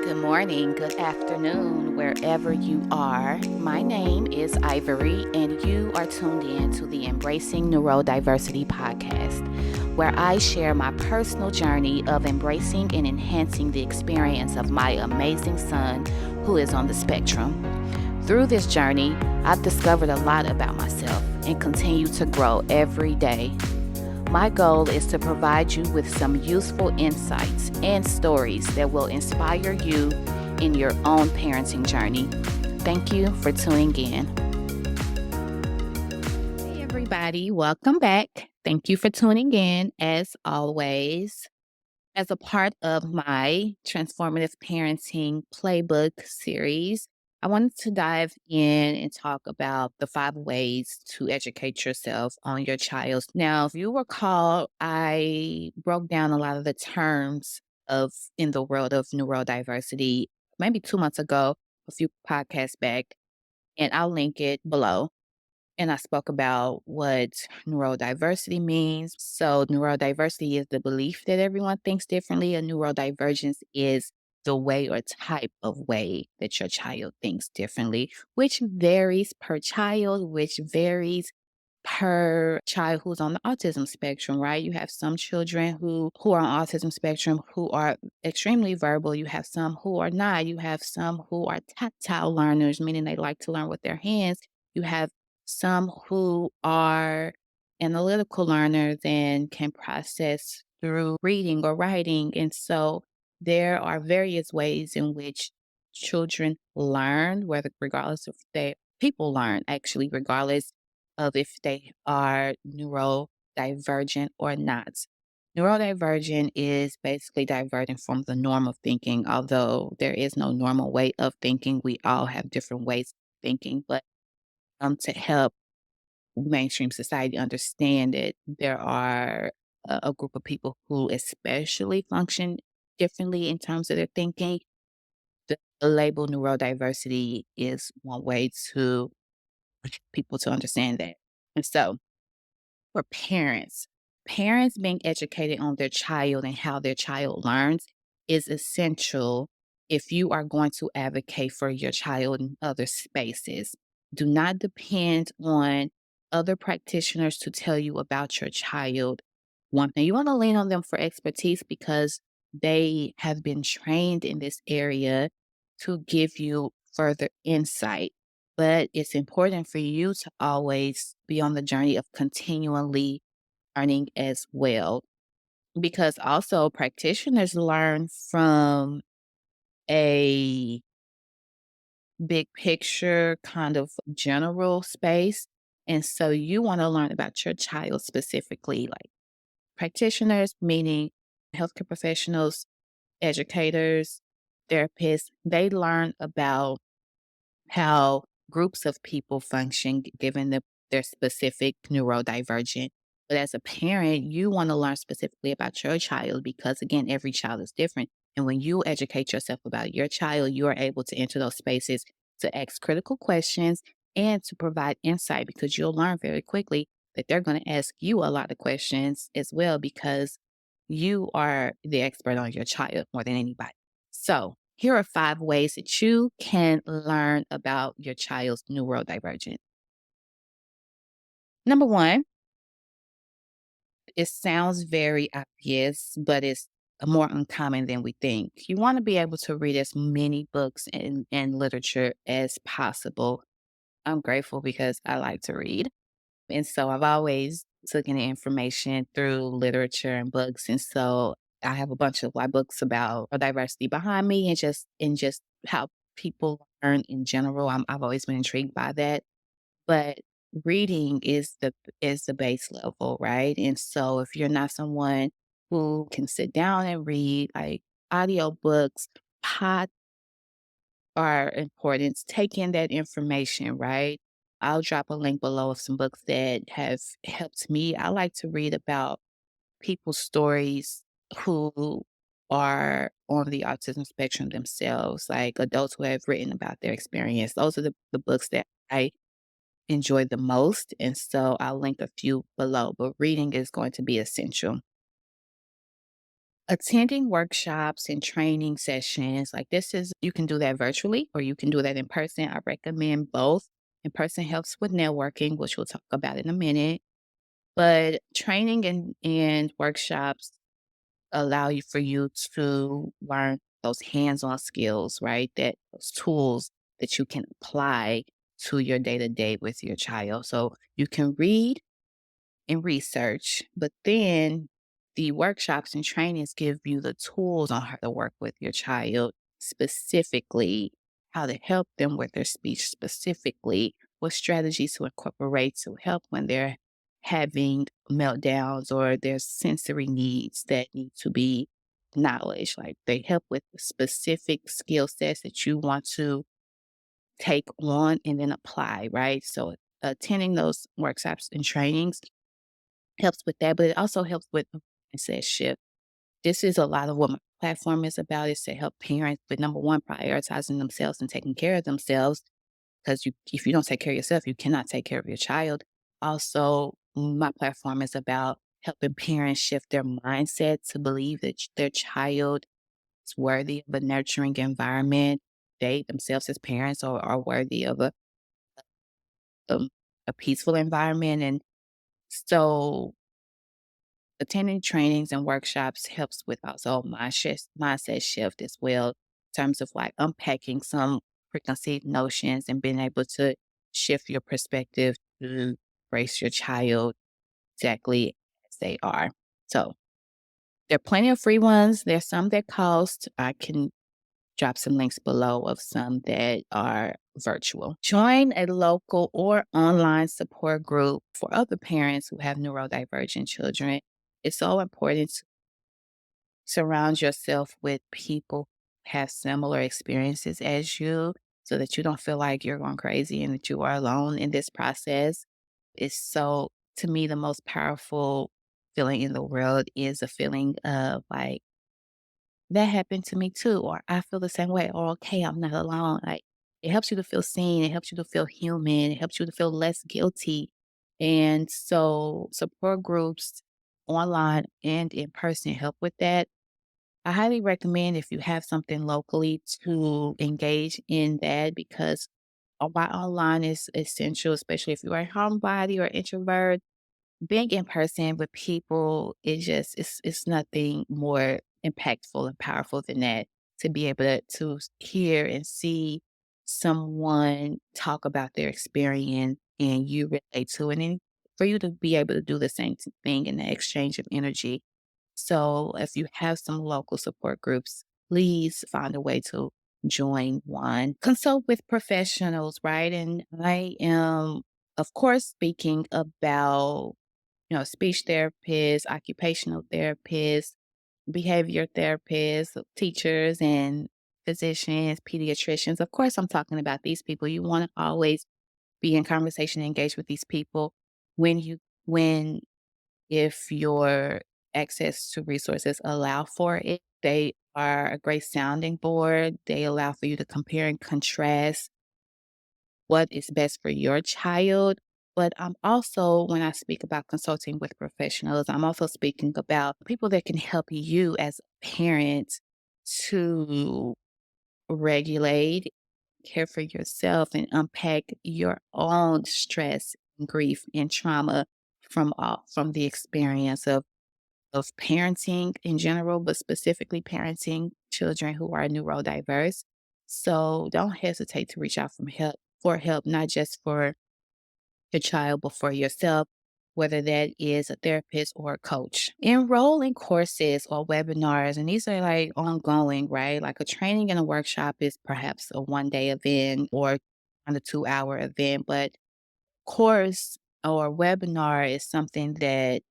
Good morning, good afternoon, wherever you are. My name is Ivory, and you are tuned in to the Embracing Neurodiversity podcast, where I share my personal journey of embracing and enhancing the experience of my amazing son who is on the spectrum. Through this journey, I've discovered a lot about myself and continue to grow every day. My goal is to provide you with some useful insights and stories that will inspire you in your own parenting journey. Thank you for tuning in. Hey, everybody, welcome back. Thank you for tuning in, as always. As a part of my Transformative Parenting Playbook series, I wanted to dive in and talk about the 5 ways to educate yourself on your child. Now, if you recall, I broke down a lot of the terms in the world of neurodiversity maybe 2 months ago, a few podcasts back, and I'll link it below. And I spoke about what neurodiversity means. So, neurodiversity is the belief that everyone thinks differently, and neurodivergence is the way or type of way that your child thinks differently, which varies per child, which varies per child who's on the autism spectrum, right? You have some children who are on autism spectrum who are extremely verbal. You have some who are not. You have some who are tactile learners, meaning they like to learn with their hands. You have some who are analytical learners and can process through reading or writing. And so there are various ways in which children learn, whether regardless of people learn actually, regardless of if they are neurodivergent or not. Neurodivergent is basically diverting from the norm of thinking, although there is no normal way of thinking. We all have different ways of thinking, but to help mainstream society understand it, there are a group of people who especially function differently in terms of their thinking. The label neurodiversity is one way to get people to understand that. And so, for parents being educated on their child and how their child learns is essential if you are going to advocate for your child in other spaces. Do not depend on other practitioners to tell you about your child. One thing, you want to lean on them for expertise because they have been trained in this area to give you further insight. But it's important for you to always be on the journey of continually learning as well. Because also practitioners learn from a big picture, kind of general space. And so you want to learn about your child specifically, like practitioners, meaning healthcare professionals, educators, therapists, they learn about how groups of people function given their specific neurodivergent. But as a parent, you want to learn specifically about your child because, again, every child is different. And when you educate yourself about your child, you are able to enter those spaces to ask critical questions and to provide insight because you'll learn very quickly that they're going to ask you a lot of questions as well because you are the expert on your child more than anybody. So, here are 5 ways that you can learn about your child's neurodivergent. Number 1, it sounds very obvious, but it's more uncommon than we think. You want to be able to read as many books and literature as possible. I'm grateful because I like to read. And so I've always taken the information through literature and books. And so I have a bunch of like books about diversity behind me and just how people learn in general. I've always been intrigued by that. But reading is the base level, right? And so if you're not someone who can sit down and read, like audiobooks, are important. Take in that information, right? I'll drop a link below of some books that have helped me. I like to read about people's stories who are on the autism spectrum themselves, like adults who have written about their experience. Those are the books that I enjoy the most. And so I'll link a few below, but reading is going to be essential. Attending workshops and training sessions, like this is you can do that virtually or you can do that in person. I recommend both. In person helps with networking, which we'll talk about in a minute. But training and workshops allow you for you to learn those hands-on skills, right? That those tools that you can apply to your day-to-day with your child. So you can read and research, but then the workshops and trainings give you the tools on how to work with your child, specifically how to help them with their speech, specifically what strategies to incorporate to help when they're having meltdowns or there's sensory needs that need to be acknowledged. Like they help with the specific skill sets that you want to take on and then apply, right? So attending those workshops and trainings helps with that, but it also helps with the mindset shift. This is a lot of what my platform is about, is to help parents with number one, prioritizing themselves and taking care of themselves. Because if you don't take care of yourself, you cannot take care of your child. Also, my platform is about helping parents shift their mindset to believe that their child is worthy of a nurturing environment. They themselves as parents are worthy of um, a peaceful environment. And so attending trainings and workshops helps with also mindset shift as well, in terms of like unpacking some preconceived notions and being able to shift your perspective to embrace your child exactly as they are. So there are plenty of free ones. There's some that cost. I can drop some links below of some that are virtual. Join a local or online support group for other parents who have neurodivergent children. It's so important to surround yourself with people who have similar experiences as you so that you don't feel like you're going crazy and that you are alone in this process. It's so, to me, the most powerful feeling in the world is a feeling of like, that happened to me too, or I feel the same way, or okay, I'm not alone. Like it helps you to feel seen, it helps you to feel human, it helps you to feel less guilty. And so support groups online and in person help with that. I highly recommend if you have something locally to engage in that because while online is essential, especially if you are a homebody or introvert, being in person with people is just it's nothing more impactful and powerful than that. To be able to hear and see someone talk about their experience and you relate to it, and for you to be able to do the same thing in the exchange of energy. So if you have some local support groups, please find a way to join one. Consult with professionals, right? And I am, of course, speaking about speech therapists, occupational therapists, behavior therapists, teachers, and physicians, pediatricians. Of course, I'm talking about these people. You want to always be in conversation and engage with these people when if your access to resources allow for it. They are a great sounding board. They allow for you to compare and contrast what is best for your child. But I'm also, when I speak about consulting with professionals, I'm also speaking about people that can help you as a parent to regulate, care for yourself, and unpack your own stress, and grief, and trauma from the experience of parenting in general, but specifically parenting children who are neurodiverse. So don't hesitate to reach out for help, not just for your child, but for yourself, whether that is a therapist or a coach. Enroll in courses or webinars, and these are like ongoing, right? Like a training and a workshop is perhaps a 1 day event or on a 2 hour event, but course or webinar is something that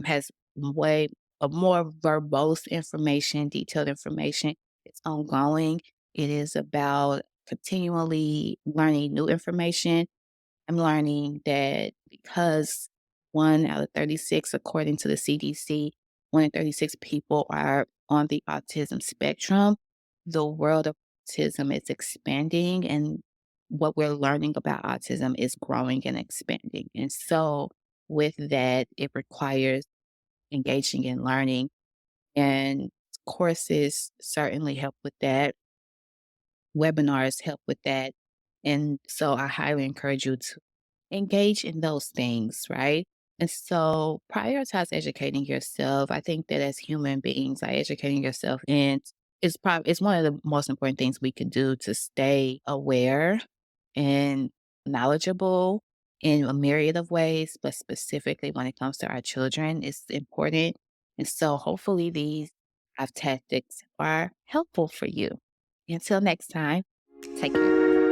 has way of more verbose information, detailed information. It's ongoing. It is about continually learning new information. I'm learning that because 1 out of 36, according to the CDC, 1 in 36 people are on the autism spectrum. The world of autism is expanding, and what we're learning about autism is growing and expanding. And so, with that, it requires engaging in learning And courses certainly help with that. Webinars help with that. And so I highly encourage you to engage in those things, right? And so prioritize educating yourself. I think that as human beings, like educating yourself and it's one of the most important things we can do to stay aware and knowledgeable in a myriad of ways, but specifically when it comes to our children, it's important. And so hopefully these tactics are helpful for you. Until next time, take care.